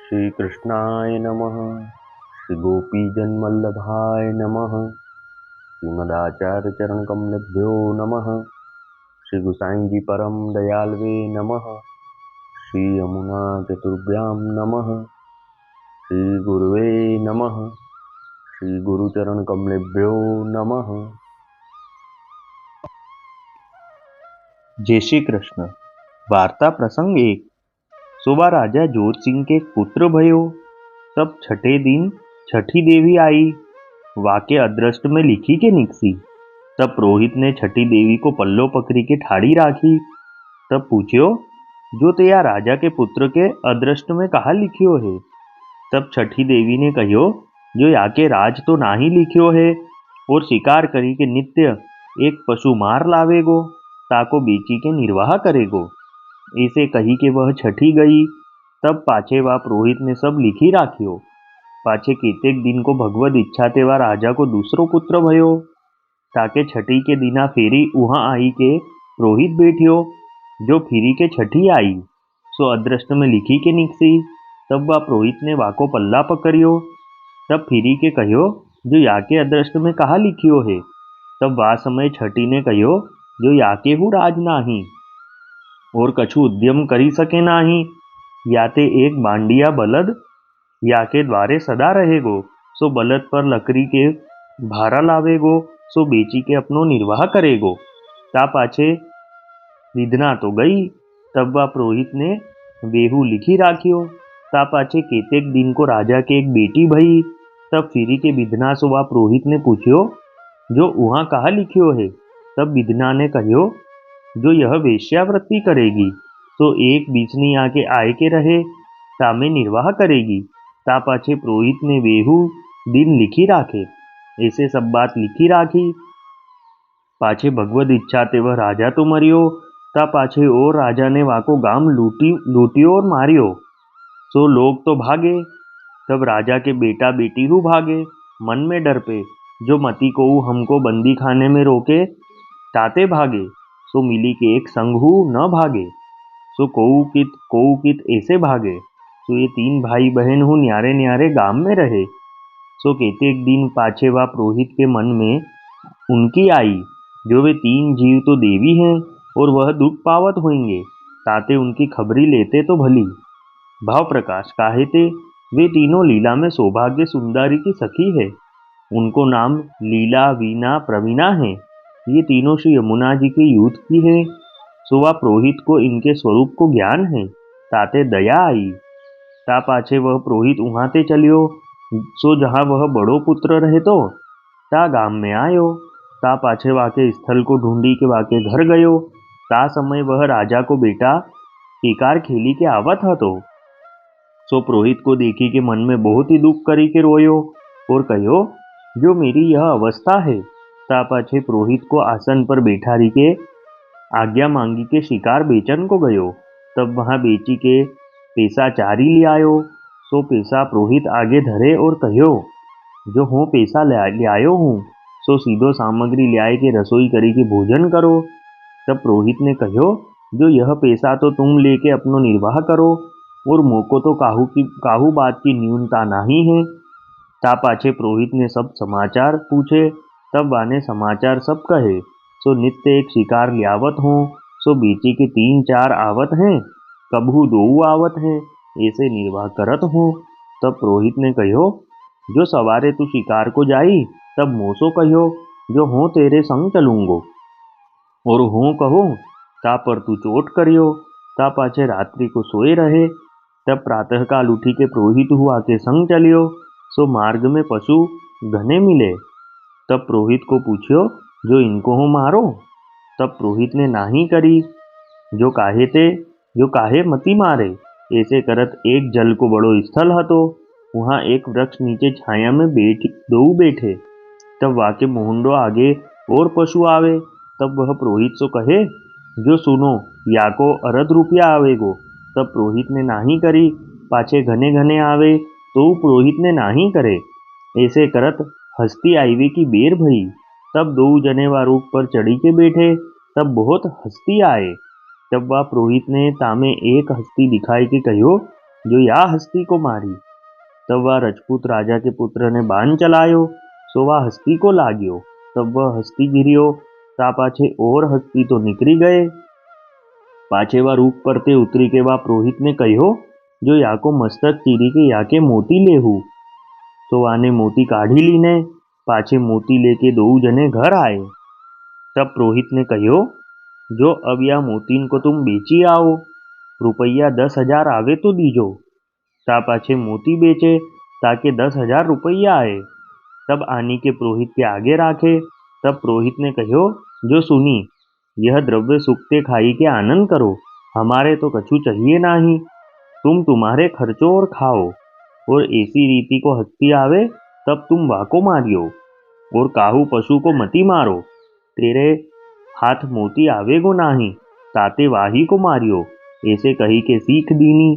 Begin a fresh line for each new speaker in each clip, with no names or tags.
श्री कृष्णाय नमः। श्री गोपीजनवल्लभाय नमः। श्रीमदाचार्य चरण कमलेभ्यो नमः। श्री गुसाई जी परम दयालवे नमः। श्री यमुना चतुर्भ्यां नमः। श्री गुरुवे नमः। श्री गुरुचरण कमलेभ्यो नमः।
जय श्री कृष्ण। वार्ता प्रसंग 1। सुबह राजा जोत सिंह के पुत्र भयो। तब छठे दिन छठी देवी आई। वाक्य अदृष्ट में लिखी के निकसी। तब पुरोहित ने छठी देवी को पल्लो पकड़ी के ठाड़ी राखी। तब पूछ्यो, जो तेया राजा के पुत्र के अदृष्ट में कहा लिखियो है। तब छठी देवी ने कहियो, जो याके राज तो नाही लिखियो है, और शिकार करी के नित्य एक पशु मार लावेगो, ताको बेची के निर्वाह करेगो। ऐसे कही के वह छठी गई। तब पाछे वा पुरोहित ने सब लिखी राख्यो। पाछे केतेक दिन को भगवद इच्छा तेवा राजा को दूसरो पुत्र भयो। ताके छठी के दिना फेरी उहाँ आई के पुरोहित बैठियो। जो फिरी के छठी आई, सो अदृष्ट में लिखी के निकसी। तब वा पुरोहित ने वाको पल्ला पकड़ियो। तब फिरी के कहियो, जो याके अदृष्ट में कहा लिखियो है। तब वा समय छठी ने कहियो, जो याके हूँ राज नाही, और कछु उद्यम करी सके नाही। याते एक बांडिया बलद याके द्वारे सदा रहेगो, सो बलद पर लकड़ी के भारा लावेगो, सो बेची के अपनो निर्वाह करेगो। ता पाछे विधना तो गई। तब वह पुरोहित ने बेहू लिखी राखियो। ता पाछे केतेक दिन को राजा के एक बेटी भई। तब फिरी के विधना सो वह पुरोहित ने पूछियो, जो उहाँ कहा लिखियो है। तब विधना ने कहियो, जो यह वेश्यावृत्ति करेगी, तो एक बीचनी आके आए के रहे, तामे निर्वाह करेगी। ता पाछे पुरोहित ने वेहू दिन लिखी राखे। ऐसे सब बात लिखी राखी। पाछे भगवद इच्छा ते वह राजा तो मरियो। ता पाछे और राजा ने वाको गाम लूटियो और मारियो। सो लोग तो भागे। तब राजा के बेटा बेटी हु भागे, मन में डर पे, जो मती को हमको बंदी खाने में रोके, ताते भागे। सो मिली के एक संग हु न भागे। सो कोऊ कित ऐसे भागे। सो ये तीन भाई बहन हु न्यारे न्यारे गांव में रहे। सो केतेक दिन पाछे वा पुरोहित के मन में उनकी आई, जो वे तीन जीव तो देवी हैं, और वह दुख पावत होंगे, ताते उनकी खबरी लेते तो भली। भाव प्रकाश काहेते, वे तीनों लीला में सौभाग्य सुंदरी की सखी है। उनको नाम लीला, वीना, प्रवीणा है। ये तीनों श्री यमुना जी के यूथ की है। सो वह पुरोहित को इनके स्वरूप को ज्ञान है, ताते दया आई। ता पाछे वह पुरोहित उहाते चलियो। सो जहाँ वह बड़ो पुत्र रहतो, ता गाम में आयो। ता पाछे वाके स्थल को ढूंढी के वाके घर गयो। ता समय वह राजा को बेटा शिकार खेली के आवत हतो। सो पुरोहित को देखी के मन में बहुत ही दुख करी के रोयो, और कहो, जो मेरी यह अवस्था है। ता पाछे पुरोहित को आसन पर बैठारी के आज्ञा मांगी के शिकार बेचन को गयो। तब वहां बेची के पैसा चारी ले आयो। सो पैसा पुरोहित आगे धरे और कहो, जो हूँ पैसा ले आयो हूँ, सो सीधो सामग्री ले आए के रसोई करी के भोजन करो। तब पुरोहित ने कहो, जो यह पैसा तो तुम लेके अपनो निर्वाह करो, और मोको तो काहू बात की न्यूनता नहीं है। ता पाछे पुरोहित ने सब समाचार पूछे। तब वाने समाचार सब कहे। सो नित्य एक शिकार लियावत हूँ, सो बेची के 3-4 आवत हैं, कबहू 2 आवत हैं, ऐसे निर्वाह करत हूँ। तब पुरोहित ने कहो, जो सवारे तू शिकार को जाई, तब मोसो कहो, जो हूँ तेरे संग चलूंगो, और हूँ कहूँ ता पर तू चोट करियो। ता पाछे रात्रि को सोए रहे। तब प्रातःकाल उठी के पुरोहित हुआ के संग चलियो। सो मार्ग में पशु घने मिले। तब पुरोहित को पूछियो, जो इनको हो मारो। तब पुरोहित ने नाही करी, जो काहे मती मारे। ऐसे करत एक जल को बड़ो स्थल हतो, वहाँ एक वृक्ष नीचे छाया में दो बैठे। तब वाके मोहंडो आगे और पशु आवे। तब वह पुरोहित सो कहे, जो सुनो, याको 1/2 रुपया आवेगो। तब पुरोहित ने नाही करी। पाछे घने घने आवे, तो पुरोहित ने नाही करे। ऐसे करत हस्ती आईवे की बेर भई। तब 2 जने वा रूख पर चढ़ी के बैठे। तब बहुत हस्ती आए। तब वह पुरोहित ने तामे एक हस्ती दिखाई के कहो, जो या हस्ती को मारी। तब वह रजपूत राजा के पुत्र ने बाण चलायो, सो वह हस्ती को लाग्यो। तब वह हस्ती गिरियो, ता पाछे और हस्ती तो निकरी गए। पाछे वह रूप परते उतरी के वह पुरोहित ने कह्यो, जो याको मस्तक चीरी के याके मोती लेहू। तो वाने मोती काढ़ी लीने, पाछे मोती लेके दो जने घर आए। तब पुरोहित ने कह्यो, जो अब या मोतीन को तुम बेची आओ, रुपया 10,000 आवे तो दीजो। ता पाछे मोती बेचे, ताके 10,000 रुपया आए। तब आनी के पुरोहित के आगे राखे। तब पुरोहित ने कह्यो, जो सुनी, यह द्रव्य सुखते खाई के आनंद करो, हमारे तो कछु चाहिए नहीं। तुम तुम्हारे खर्चो और खाओ, और ऐसी रीति को हस्ती आवे तब तुम वाको मारियो, और काहू पशु को मती मारो। तेरे हाथ मोती आवेगो नाही, ताते वाही को मारियो। ऐसे कही के सीख दीनी।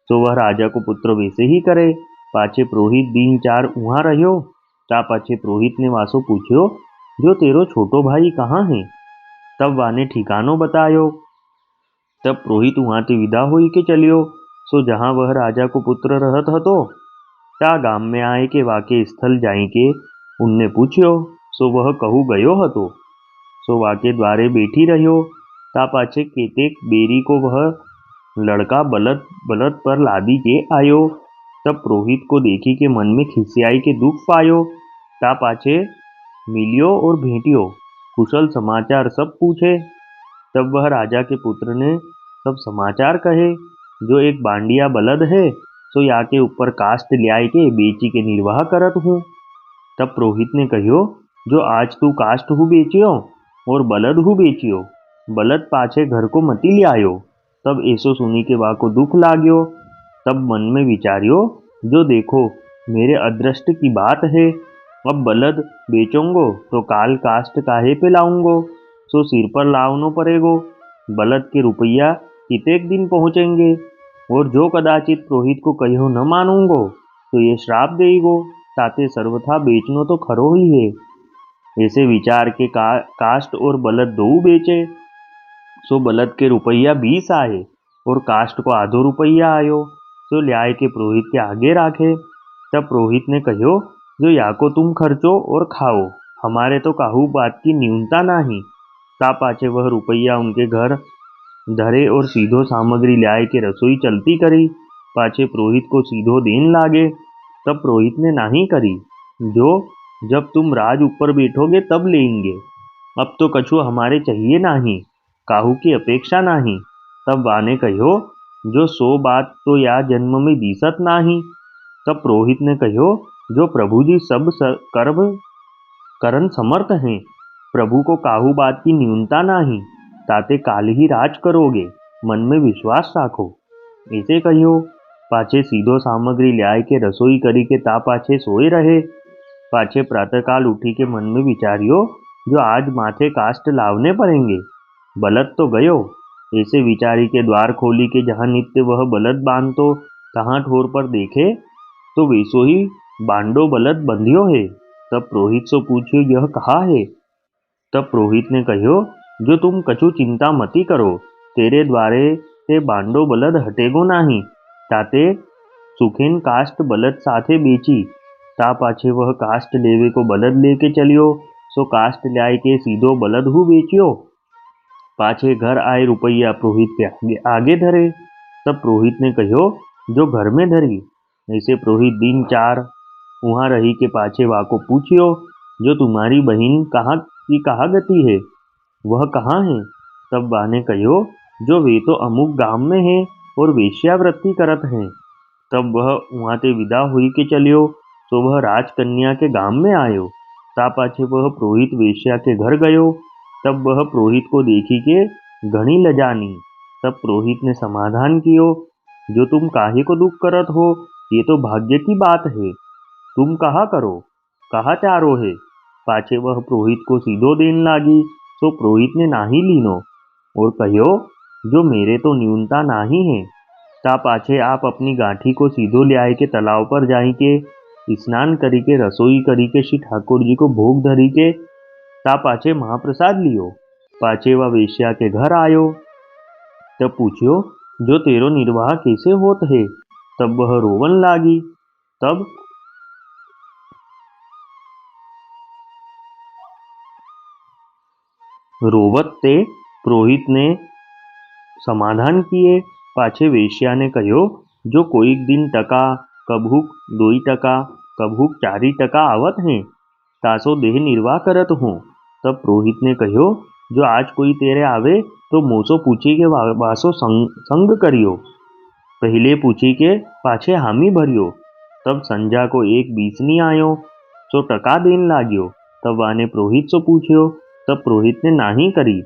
तो वह राजा को पुत्र वैसे ही करे। पाछे पुरोहित दिन 4 उहाँ रह्यो। ता पाछे पुरोहित ने वासो पूछ्यो, जो तेरो छोटो भाई कहाँ है। तब वाने ठिकानो बतायो। तब पुरोहित वहां ते विदा होई के चलियो। सो जहाँ वह राजा को पुत्र रहत हतो, ता गाम में आए के वाके स्थल जाई के उनने पूछ्यो। सो वह कहू गयो हतो। सो वाके द्वारे बैठी रह्यो। ता पाछे केतेक बेरी को वह लड़का बलद पर लादी के आयो। तब पुरोहित को देखी के मन में खिसियाई के दुख पायो। ता पाछे मिलियो और भेंटियो, कुशल समाचार सब पूछे। तब वह राजा के पुत्र ने सब समाचार कहे, जो एक बांडिया बलद है, सो या के ऊपर कास्ट ल्याय के बेची के निर्वाह करत हूँ। तब पुरोहित ने कह्यो, जो आज तू कास्ट हु बेचियो और बलद हु बेचियो, बलद पाछे घर को मती ल्यायो। तब ऐसो सुनी के वा को दुख लाग्यो। तब मन में विचारियो, जो देखो मेरे अदृष्ट की बात है, अब बलद बेचोंगो तो काल कास्ट काहे पे लाऊंगो, सो सिर पर लावनो पड़ेगो। बलद के रुपया कितेक दिन पहुँचेंगे, और जो कदाचित पुरोहित को कहो न मानूंगो तो ये श्राप देगो, ताते सर्वथा बेचनो तो खरो ही है। ऐसे विचार के कास्ट और बलद दो बेचे। सो बलद के रुपया 20 आए और कास्ट को आधो रुपया आयो। सो ल्याय के पुरोहित के आगे राखे। तब पुरोहित ने कह्यो, जो याको तुम खर्चो और खाओ, हमारे तो काहू बात की न्यूनता नहीं। ता पाछे वह रुपया उनके घर धरे और सीधो सामग्री ल्याय के रसोई चलती करी। पाछे पुरोहित को सीधो देन लागे। तब पुरोहित ने नाही करी, जो जब तुम राज ऊपर बैठोगे तब लेंगे, अब तो कछु हमारे चाहिए नहीं, काहू की अपेक्षा नहीं। तब वाने कह्यो, जो 100 बात तो या जन्म में दिसत नहीं। तब पुरोहित ने कह्यो, जो प्रभु जी सब कर्म करन समर्थ हैं, प्रभु को काहू बात की न्यूनता नहीं, ताते काल ही राज करोगे, मन में विश्वास राखो। ऐसे कहियो। पाछे सीधो सामग्री ल्याय के रसोई करी के ता पाछे सोए रहे। पाछे प्रातःकाल उठी के मन में विचारियो, जो आज माथे कास्ट लावने पड़ेंगे, बलद तो गयो। ऐसे विचारी के द्वार खोली के जहाँ नित्य वह बलद बांधतो, तहाँ ठोर पर देखे तो वैसो ही बांडो बलद बंधियो है। तब पुरोहित सो पूछ्यो, यह कहा है। तब पुरोहित ने कह्यो, जो तुम कछु चिंता मती करो, तेरे द्वारे ते बांडो बलद हटेगो नहीं, ताते सुखेन कास्ट बलद साथे बेची। ता पाछे वह कास्ट लेवे को बलद लेके चलियो। सो कास्ट ल्याय के सीधो बलद हु बेचियो। पाछे घर आए रुपया पुरोहित के आगे धरे। तब पुरोहित ने कह्यो, जो घर में धरी। ऐसे पुरोहित दिन 4 वहाँ रही के पाछे वाको पूछियो, जो तुम्हारी बहन कहाँ गति है, वह कहाँ है। तब वाने कह्यो, जो वे तो अमुक गांव में है और वेश्यावृत्ति करत हैं। तब वह वहाँ ते विदा हुई के चलियो। तो वह राजकन्या के गांव में आयो। ता पाछे वह पुरोहित वेश्या के घर गयो। तब वह पुरोहित को देखी के घनी लजानी। तब पुरोहित ने समाधान कियो, जो तुम काहे को दुख करत हो, ये तो भाग्य की बात है, तुम कहा करो, कहा चारो है। पाछे वह पुरोहित को सीधो देन लागी। सो पुरोहित ने नाही लीनो और कह्यो, जो मेरे तो न्यूनता नाही है। ता पाछे आप अपनी गांठी को सीधो ल्याय के तालाब पर जाई के स्नान करी के रसोई करी के श्री ठाकुर जी को भोग धरी के ता पाछे महाप्रसाद लियो। पाछे वह वेश्या के घर आयो। तब पूछ्यो, जो तेरो निर्वाह कैसे होत है। तब वह रोवन लागी। तब रोवत ते पुरोहित ने समाधान किए। पाछे वेश्या ने कहो, जो कोईक दिन टका कभूक 2 टका कभूक 4 टका आवत हैं, तासो देह निर्वाह करत हो। तब पुरोहित ने कहो, जो आज कोई तेरे आवे तो मोसो पूछी के वासो संग करियो। पहले पूछी के पाछे हामी भरियो। तब संजा को एक बीसनी आयो, सो टका देन लाग्यो। तब वाने पुरोहित सो पूछ्यो। तब पुरोहित ने नाही करी।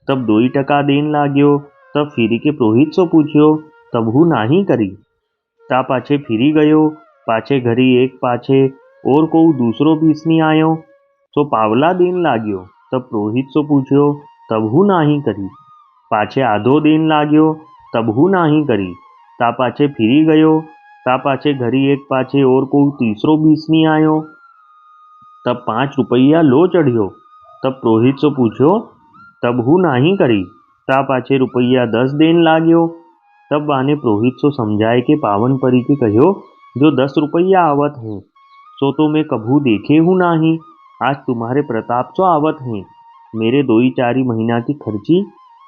तब 2 टका देन लाग्यो। तब फिरी के पुरोहित सो पूछ्यो। तब हूँ नाही करी। ता पाछे फिरी गयो। पाछे घरी एक पाछे और को दूसरो बीसनी आयो, सो पावला देन लाग्यो। तब पुरोहित सो पूछ्यो। तब हूँ नाही करी। पाछे आधो देन लाग्यो। तब हूँ नाही करी। ता पाछे फिरी गयो। ता पाछे घरी एक पाछे और को तीसरो बीसनी आयो, तब 5 रुपया लो चढ़ियो। तब पुरोहित सो पूछ्यो। तब हूँ नाही करी। ता पाछे रुपया 10 देन लाग्यो। तब वाने पुरोहित सो समझाए के पावन परी के कहो, जो 10 रुपया आवत हैं, सो तो मैं कभू देखे हूँ नाही। आज तुम्हारे प्रताप सो आवत हैं। मेरे 2 4 महीना की खर्ची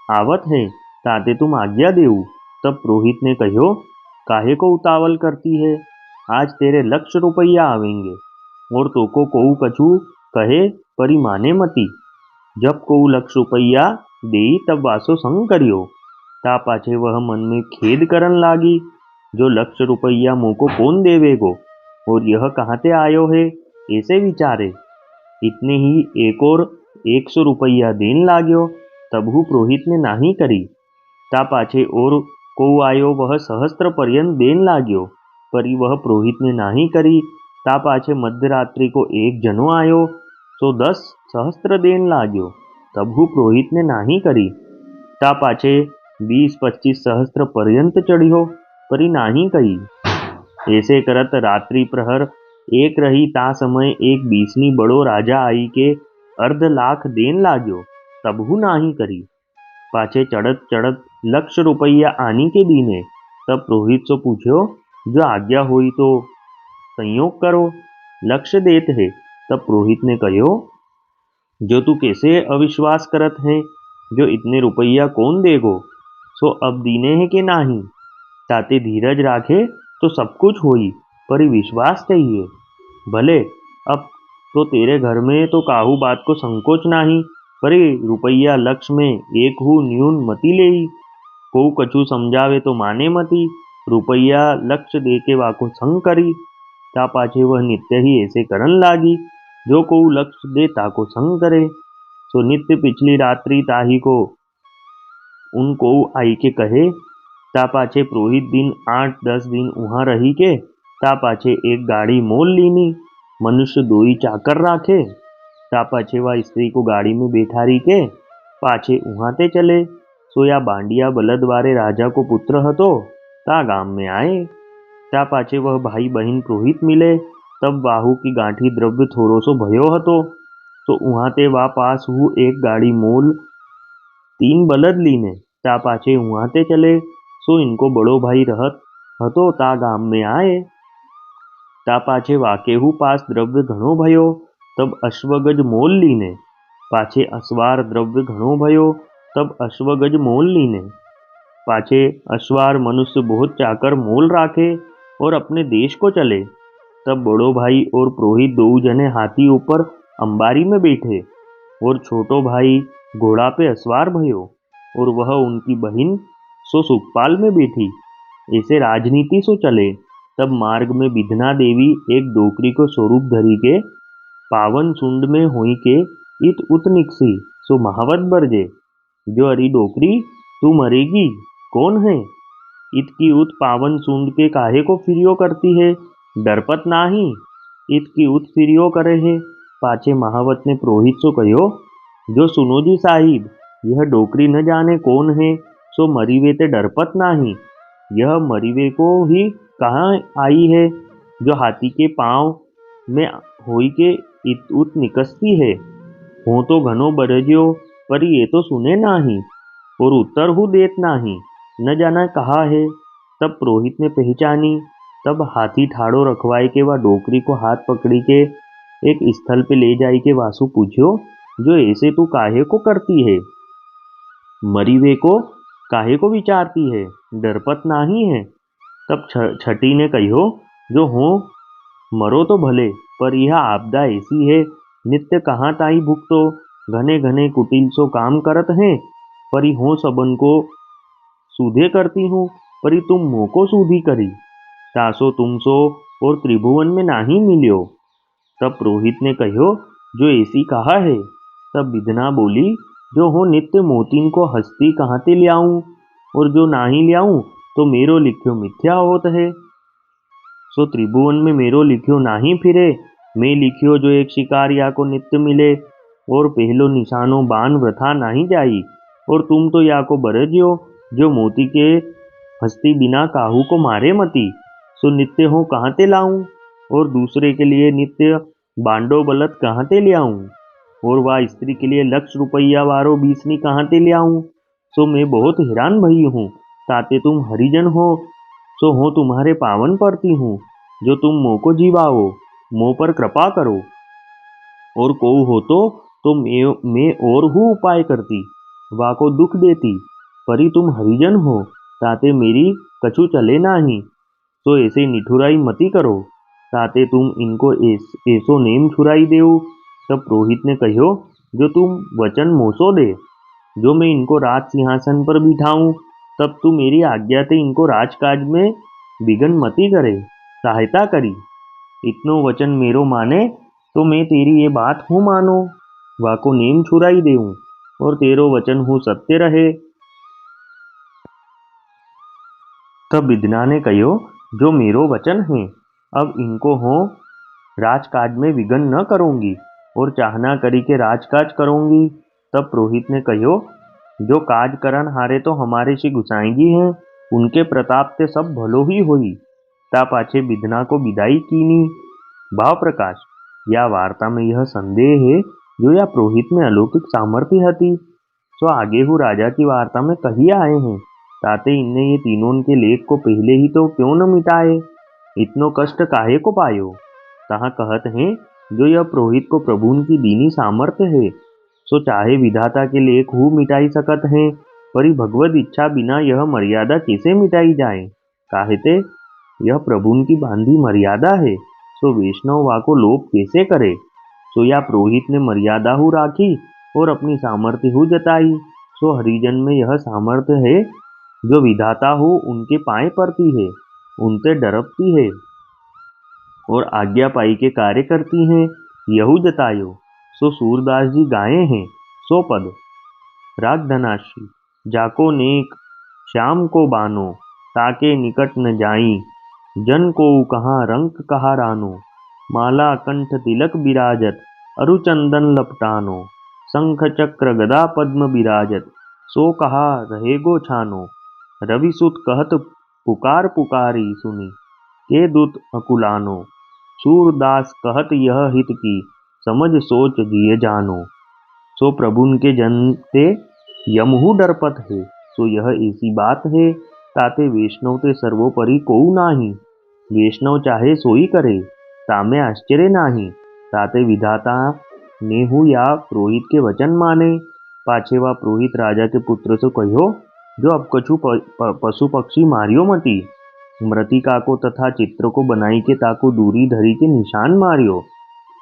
आवत है, ताते तुम आज्ञा देऊ। तब पुरोहित ने कहो, काहे को उतावल करती है? आज तेरे 1,00,000 रुपया आवेंगे। और तोको कोऊ कछु कहे परी माने मती। जब कोऊ 1,00,000 रुपया देई तब वासो संग करियो। ता पाछे वह मन में खेद करन लागी, जो 1,00,000 रुपया मोको कौन देवेगो, और यह कहाँ ते आयो है, ऐसे विचारे। इतने ही एक और 100 रुपया देन लाग्यो। तबहू पुरोहित ने नाही करी। ता पाछे और को आयो, वह सहस्त्र पर्यंत देन लाग्यो, परी वह पुरोहित ने नाही करी। ता पाछे मध्यरात्रि को एक जनो आयो, सो 10 सहस्त्र देन लाग्यो। तबहू पुरोहित ने नाही करी। ता पाछे 20 25 सहस्त्र पर्यंत चढ़ियो, परी नाही कही। ऐसे करत रात्रि प्रहर एक रही। ता समय एक बीसनी बड़ो राजा आई के 1,50,000 देन लाग्यो। तबहू नाही करी। पाछे चढ़त चढ़त 1,00,000 रुपया आनी के दीने। तब पुरोहित सो पूछ्यो, जो आज्ञा होई तो संयोग करो, लक्ष्य देत है। तब पुरोहित ने कहो, जो तू कैसे अविश्वास करत है, जो इतने रुपया कौन देगो, सो अब दीने है के नाही। ताते धीरज राखे तो सब कुछ होई, पर विश्वास चाहिए। भले अब तो तेरे घर में तो काहू बात को संकोच नाही, पर रुपया लक्ष्य में एक हूँ न्यून मती लेई। को कछु समझावे तो माने मती। रुपया लक्ष्य दे के वाको संग करी। ता पाछे वह नित्य ही ऐसे करन लागी, जो को लक्ष्य दे ताको संग करे। सो नित्य पिछली रात्रि ताही को उनको आई के कहे। ता पाछे पुरोहित दिन 8 10 दिन वहाँ रही के। ता पाछे एक गाड़ी मोल लीनी। मनुष्य 2 चाकर राखे। ता पाछे वह स्त्री को गाड़ी में बैठारी के पाछे वहाँ ते चले। सोया बांडिया बलद वारे राजा को पुत्र हतो। ता गाम में आए। ता पाछे वह भाई बहन पुरोहित मिले। तब बाहू की गांठी द्रव्य थोड़ो सो भयो हतो, तो वहाँ ते वा पास हूँ एक गाड़ी मोल 3 बलद लीने। ता पाछे वहाँ ते चले। सो इनको बड़ो भाई रहत हतो। ता गाम में आए। ता पाछे वाकेहू पास द्रव्य घणो भयो। तब अश्वगज मोल लीने। पाछे अश्वार द्रव्य घणो भयो। तब अश्वगज मोल लीने। पाछे अश्वार मनुष्य बहुत चाकर मोल राखे और अपने देश को चले। तब बड़ो भाई और पुरोहित 2 जने हाथी ऊपर अंबारी में बैठे, और छोटो भाई घोड़ा पे अस्वार भयो, और वह उनकी बहन सो सुखपाल में बैठी। ऐसे राजनीति सो चले। तब मार्ग में बिधना देवी एक डोकरी को स्वरूप धरी के पावन सुंड में होई के इत उत निकसी। सो महावत बरजे, जो अरी डोकरी तू मरेगी, कौन है? इत की उत पावन सुंड के काहे को फिरियो करती है? डरपत नाही, इत की उत फिरियो करे है। पाछे महावत ने पुरोहित सो कहो, जो सुनो जी साहिब, यह डोकरी न जाने कौन है, सो मरीवे ते डरपत नाही। यह मरीवे को ही कहाँ आई है, जो हाथी के पाँव में होई के इत उत निकसती है। हो तो घनो बरज्यो, पर ये तो सुने नाही, और उत्तर हु देत नाही, न जाना कहा है। तब पुरोहित ने पहचानी। तब हाथी ठाड़ो रखवाए के वह डोकरी को हाथ पकड़ी के एक स्थल पे ले जाई के वासु पूछ्यो, जो ऐसे तू काहे को करती है? मरी वे को काहे को विचारती है? डरपत नाही है? तब छठी ने कहियो, जो हो मरो तो भले, पर यह आपदा ऐसी है, नित्य कहाँ ताई भुगतो, घने घने कुटिल सो काम करत हैं, परी हो सबन को सूधे करती हूँ, परी तुम मोको सूधी करी, तासो तुम सो और त्रिभुवन में नाही मिलियो। तब पुरोहित ने कहियो, जो ऐसी कहा है? तब विधना बोली, जो हो नित्य मोतीन को हस्ती कहाँते लियाऊं, और जो नाही लियाऊं तो मेरो लिख्यो मिथ्या होत है। सो त्रिभुवन में मेरो लिख्यो नाही फिरे, मैं लिखियो जो एक शिकारिया को नित्य मिले, और पहलो निशानो बान वृथा नहीं जाई, और तुम तो या को बरजियो, जो मोती के हस्ती बिना काहू को मारे मती, सो नित्य हो कहाँ ते लाऊं, और दूसरे के लिए नित्य बांडो बलत कहाँ ते ले आऊं, और वह स्त्री के लिए ₹1,00,000 वारो बीसनी कहाँ ते ले आऊं। सो मैं बहुत हैरान भई हूँ, ताते तुम हरिजन हो, सो हो तुम्हारे पावन पड़ती हूँ, जो तुम मोह को जीवाओ, मोह पर कृपा करो, और को हो तो मैं और हूँ उपाय करती, वा को दुख देती, परी तुम हरिजन हो, ताते मेरी कछु चले नाही, तो ऐसे निठुराई मती करो, ताते तुम इनको ऐसो नेम छुराई देऊ। तब पुरोहित ने कहियो, जो तुम वचन मोसो दे, जो मैं इनको राज सिंहासन पर बिठाऊं, तब तू मेरी आज्ञा ते इनको राजकाज में विघन मती करे, सहायता करी। इतनो वचन मेरो माने, तो मैं तेरी ये बात हूँ मानो, वाको नेम छुराई देऊं, और तेरो वचन हूँ सत्य रहे। तब विधना ने कहियो, जो मेरो वचन है, अब इनको हो राजकाज में विघन न करूंगी, और चाहना करी के राजकाज करूंगी। तब पुरोहित ने कहियो, जो काज करन हारे तो हमारे श्री गुसाई जी हैं, उनके प्रताप से सब भलो ही होई। ता पाछे विधना को विदाई कीनी। भाव प्रकाश, या वार्ता में यह संदेह है, जो या पुरोहित में अलौकिक सामर्थ्य हती, सो आगे हूँ राजा की वार्ता में कही आए हैं, ताते इनने ये तीनों के लेख को पहले ही तो क्यों न मिटाए, इतनो कष्ट काहे को पायो। तहाँ कहत हैं, जो यह पुरोहित को प्रभुन की दीनी सामर्थ्य है, सो चाहे विधाता के लेख हु मिटाई सकत हैं, परी भगवत इच्छा बिना यह मर्यादा कैसे मिटाई जाए, काहेते यह प्रभुन की बांधी मर्यादा है, सो वैष्णव वा को लोप कैसे करे। सो या पुरोहित ने मर्यादा हु राखी और अपनी सामर्थ्य हु जताई, सो हरिजन में यह सामर्थ्य है, जो विधाता हो उनके पाए पड़ती है, उनसे डरपती है, और आज्ञा पाई के कार्य करती हैं, यहू जतायो। सो सूरदास जी गाये हैं, सो पद राग धनाश्री, जाको नेक श्याम को बानो, ताके निकट न जाई, जन को कहाँ रंक कहा रानो, माला कंठ तिलक बिराजत, अरु चंदन लपटानो, शंख चक्र गदा पद्म बिराजत, सो कहा रहेगो छानो, रविसुत कहत पुकार पुकारी सुनी, के दूत अकुलानो, सूरदास कहत यह हित की, समझ सोच जिए जानो। सो प्रभुन के जनते यमहु डरपत है, सो यह ऐसी बात है, ताते वैष्णव ते सर्वोपरि कोऊ नाही, वैष्णव चाहे सोई करे, तामे आश्चर्य नाही, ताते विधाता नेहु या पुरोहित के वचन माने। पाछे वा पुरोहित राजा के पुत्र से कहो, जो अब कछु पशु पक्षी मारियो मती, मृतिका को तथा चित्र को बनाई के ताको दूरी धरी के निशान मारियो,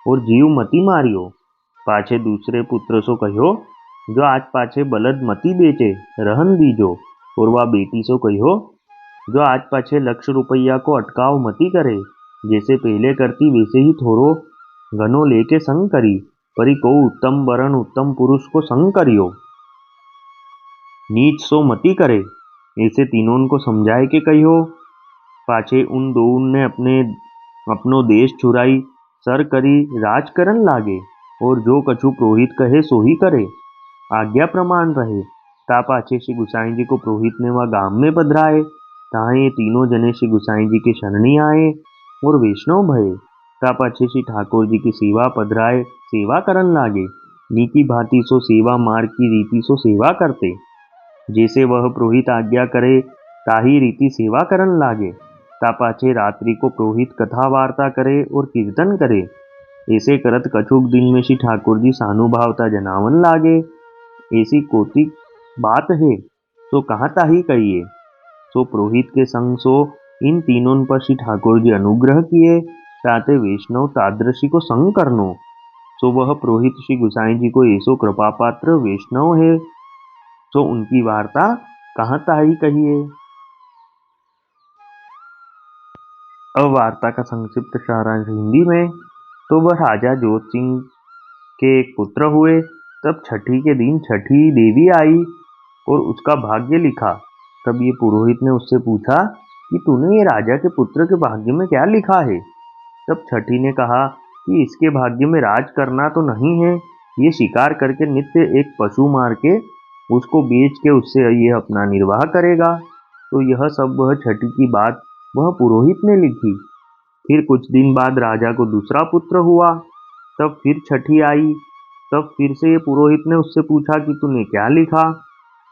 और जीव मती मारियो। पाछे दूसरे पुत्र सो कहो, जो आज पाछे बलद मती बेचे, रहन दीजो, और वह बेटी सो कहो, जो आज पाछे ₹1,00,000 को अटकाव मती करे, जैसे पहले करती वैसे ही थोड़ो घनो लेके संग करी, परी को उत्तम वरण उत्तम पुरुष को संग करियो, नीच सो मती करे, ऐसे तीनों को समझाए के कहियो। पाछे उन दो ने अपनो देश छुराई सर करी राज करन लागे, और जो कछु पुरोहित कहे सो ही करे, आज्ञा प्रमाण रहे। ता पाछे श्री गुसाई जी को पुरोहित ने वह गांव में पधराए, तहाँ ये तीनों जने श्री गुसाई जी के शरणी आए और वैष्णव भये। ता पाछे श्री ठाकुर जी की सेवा पधराए, सेवा करन लागे, नीति भांति सो सेवा मार्ग की रीति सो सेवा करते, जैसे वह पुरोहित आज्ञा करे, ताही रीति सेवा करन लागे। ता पाछे रात्रि को पुरोहित कथा वार्ता करे और कीर्तन करे। ऐसे करत कछुक दिन में श्री ठाकुर जी सानुभावता जनावन लागे। ऐसी कोती बात है सो कहाँ ताही कहिए। सो पुरोहित के संग सो इन तीनों पर श्री ठाकुर जी अनुग्रह किए। ताते वैष्णव तादृशी को संग करनो। सो वह पुरोहित श्री गुसाई जी को ऐसो कृपा पात्र वैष्णव है। सो उनकी वार्ता कहाँ ताही कहिए। अब वार्ता का संक्षिप्त सारांश हिंदी में। तो वह राजा जोत सिंह के एक पुत्र हुए। तब छठी के दिन छठी देवी आई और उसका भाग्य लिखा। तब ये पुरोहित ने उससे पूछा कि तूने ये राजा के पुत्र के भाग्य में क्या लिखा है। तब छठी ने कहा कि इसके भाग्य में राज करना तो नहीं है, ये शिकार करके नित्य एक पशु मार के उसको बेच के उससे ये अपना निर्वाह करेगा। तो यह सब वह छठी की बात वह पुरोहित ने लिखी। फिर कुछ दिन बाद राजा को दूसरा पुत्र हुआ। तब फिर छठी आई। तब फिर से ये पुरोहित ने उससे पूछा कि तूने क्या लिखा।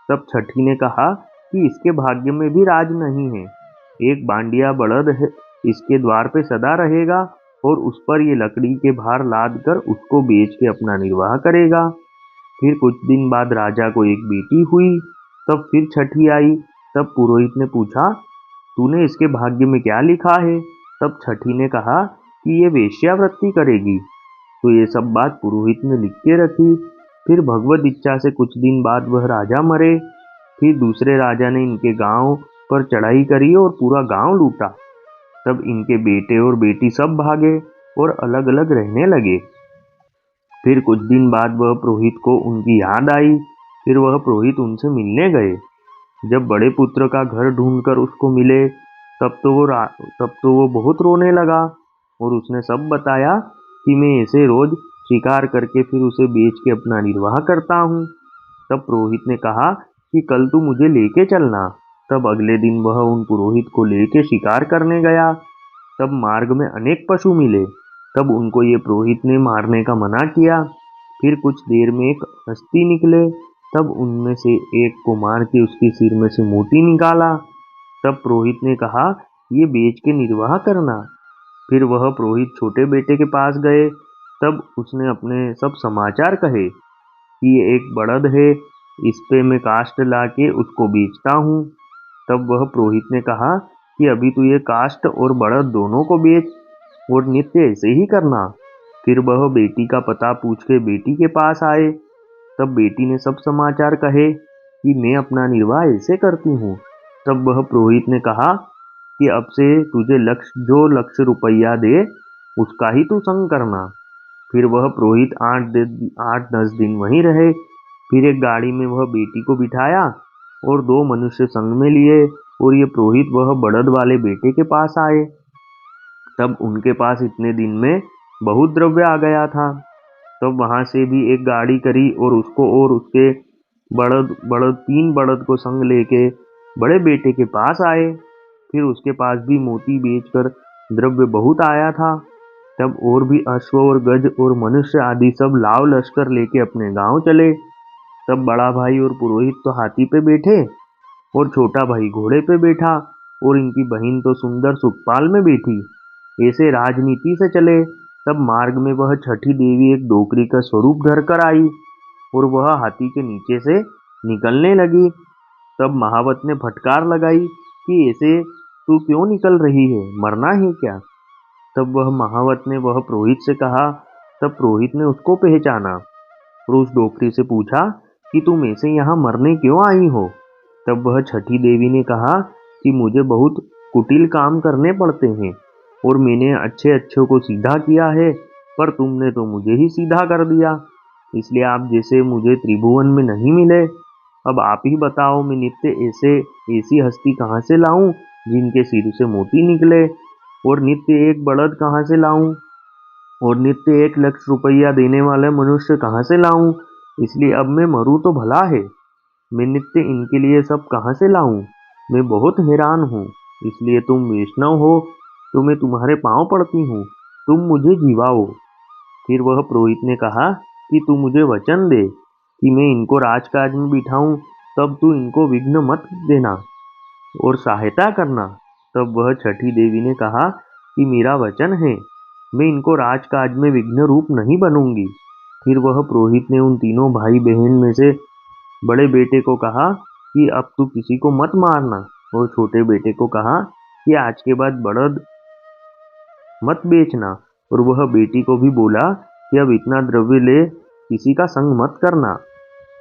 तब छठी ने कहा कि इसके भाग्य में भी राज नहीं है, एक बांडिया बड़द है, इसके द्वार पे सदा रहेगा और उस पर ये लकड़ी के भार लाद कर उसको बेच के अपना निर्वाह करेगा। फिर कुछ दिन बाद राजा को एक बेटी हुई। तब फिर छठी आई। तब पुरोहित ने पूछा तूने इसके भाग्य में क्या लिखा है। तब छठी ने कहा कि ये वेश्यावृत्ति करेगी। तो ये सब बात पुरोहित ने लिख के रखी। फिर भगवत इच्छा से कुछ दिन बाद वह राजा मरे। फिर दूसरे राजा ने इनके गांव पर चढ़ाई करी और पूरा गांव लूटा। तब इनके बेटे और बेटी सब भागे और अलग अलग रहने लगे। फिर कुछ दिन बाद वह पुरोहित को उनकी याद आई। फिर वह पुरोहित उनसे मिलने गए। जब बड़े पुत्र का घर ढूंढकर उसको मिले तब तो वो बहुत रोने लगा और उसने सब बताया कि मैं ऐसे रोज शिकार करके फिर उसे बेच के अपना निर्वाह करता हूँ। तब पुरोहित ने कहा कि कल तू मुझे लेके चलना। तब अगले दिन वह उन पुरोहित को लेके शिकार करने गया। तब मार्ग में अनेक पशु मिले। तब उनको ये पुरोहित ने मारने का मना किया। फिर कुछ देर में एक हस्ती निकले। तब उनमें से एक को मार के उसके सिर में से मोती निकाला। तब पुरोहित ने कहा ये बेच के निर्वाह करना। फिर वह पुरोहित छोटे बेटे के पास गए। तब उसने अपने सब समाचार कहे कि ये एक बड़द है, इस पे मैं काष्ठ ला के उसको बेचता हूँ। तब वह पुरोहित ने कहा कि अभी तू ये काष्ठ और बड़द दोनों को बेच और नित्य ऐसे ही करना। फिर वह बेटी का पता पूछ के बेटी के पास आए। तब बेटी ने सब समाचार कहे कि मैं अपना निर्वाह ऐसे करती हूँ। तब वह पुरोहित ने कहा कि अब से तुझे लक्ष रुपया दे उसका ही तू संग करना। फिर वह पुरोहित 8-10 दिन वहीं रहे। फिर एक गाड़ी में वह बेटी को बिठाया और 2 मनुष्य संग में लिए और ये पुरोहित वह बड़द वाले बेटे के पास आए। तब उनके पास इतने दिन में बहुत द्रव्य आ गया था। तब वहां से भी एक गाड़ी करी और उसको और उसके बड़द 3 बड़द को संग लेके बड़े बेटे के पास आए। फिर उसके पास भी मोती बेचकर द्रव्य बहुत आया था। तब और भी अश्व और गज और मनुष्य आदि सब लाव लश्कर लेके अपने गांव चले। तब बड़ा भाई और पुरोहित तो हाथी पे बैठे और छोटा भाई घोड़े पे बैठा और इनकी बहन तो सुंदर सुखपाल में बैठी। ऐसे राजनीति से चले। तब मार्ग में वह छठी देवी एक डोकरी का स्वरूप धर कर आई और वह हाथी के नीचे से निकलने लगी। तब महावत ने फटकार लगाई कि ऐसे तू क्यों निकल रही है, मरना है क्या। तब वह महावत ने वह पुरोहित से कहा। तब पुरोहित ने उसको पहचाना और उस डोकरी से पूछा कि तुम ऐसे यहाँ मरने क्यों आई हो। तब वह छठी देवी ने कहा कि मुझे बहुत कुटिल काम करने पड़ते हैं और मैंने अच्छे अच्छों को सीधा किया है, पर तुमने तो मुझे ही सीधा कर दिया, इसलिए आप जैसे मुझे त्रिभुवन में नहीं मिले। अब आप ही बताओ मैं नित्य ऐसी हस्ती कहाँ से लाऊं जिनके सिर से मोती निकले, और नित्य एक बड़द कहाँ से लाऊं, और नित्य 1 लाख रुपया देने वाले मनुष्य कहाँ से लाऊं। इसलिए अब मैं मरूं तो भला है, मैं नित्य इनके लिए सब कहाँ से लाऊं। मैं बहुत हैरान हूँ। इसलिए तुम वैष्णव हो तो मैं तुम्हारे पांव पड़ती हूँ, तुम मुझे जीवाओ। फिर वह पुरोहित ने कहा कि तू मुझे वचन दे कि मैं इनको राजकाज में बिठाऊं, तब तू इनको विघ्न मत देना। और सहायता करना। तब वह छठी देवी ने कहा कि मेरा वचन है, मैं इनको राजकाज में विघ्न रूप नहीं बनूंगी। फिर वह पुरोहित ने उन तीनों भाई बहन में से बड़े बेटे को कहा कि अब तू किसी को मत मारना, और छोटे बेटे को कहा कि आज के बाद बड़द मत बेचना, और वह बेटी को भी बोला कि अब इतना द्रव्य ले किसी का संग मत करना।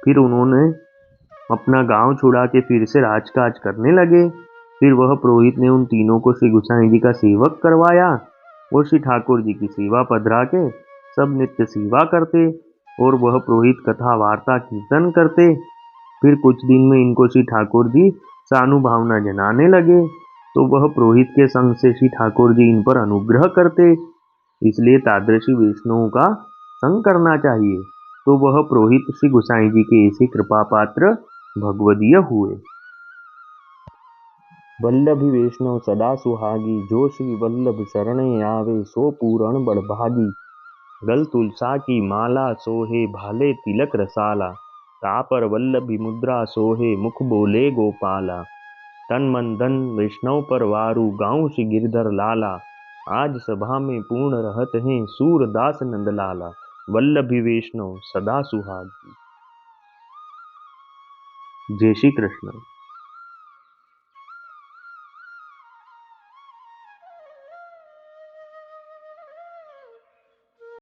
फिर उन्होंने अपना गांव छुड़ा के फिर से राजकाज करने लगे। फिर वह पुरोहित ने उन तीनों को श्री गोसाई जी का सेवक करवाया, और श्री ठाकुर जी की सेवा पधरा के सब नित्य सेवा करते, और वह पुरोहित कथा वार्ता कीर्तन करते। फिर कुछ दिन में इनको श्री ठाकुर जी सानुभावना जनाने लगे, तो वह पुरोहित के संग से श्री ठाकुर जी इन पर अनुग्रह करते। इसलिए तादृशी वैष्णवों का संग करना चाहिए। तो वह पुरोहित श्री गोसाई जी के ऐसे कृपा पात्र भगवदीय हुए। वल्लभी वैष्णव सदा सुहागी, जो श्री वल्लभ शरणे आवे सो पूरण बड़भागी। गल तुलसा की माला सोहे, भाले तिलक रसाला। तापर वल्लभी मुद्रा सोहे, मुख बोले गोपाला। तन मन धन वैष्णव पर वारू, गाँव श्री गिरधर लाला। आज सभा में पूर्ण रहत हैं, सूरदास नंदलाला। वल्लभी वैष्णव सदा सुहागी। जय श्री कृष्ण।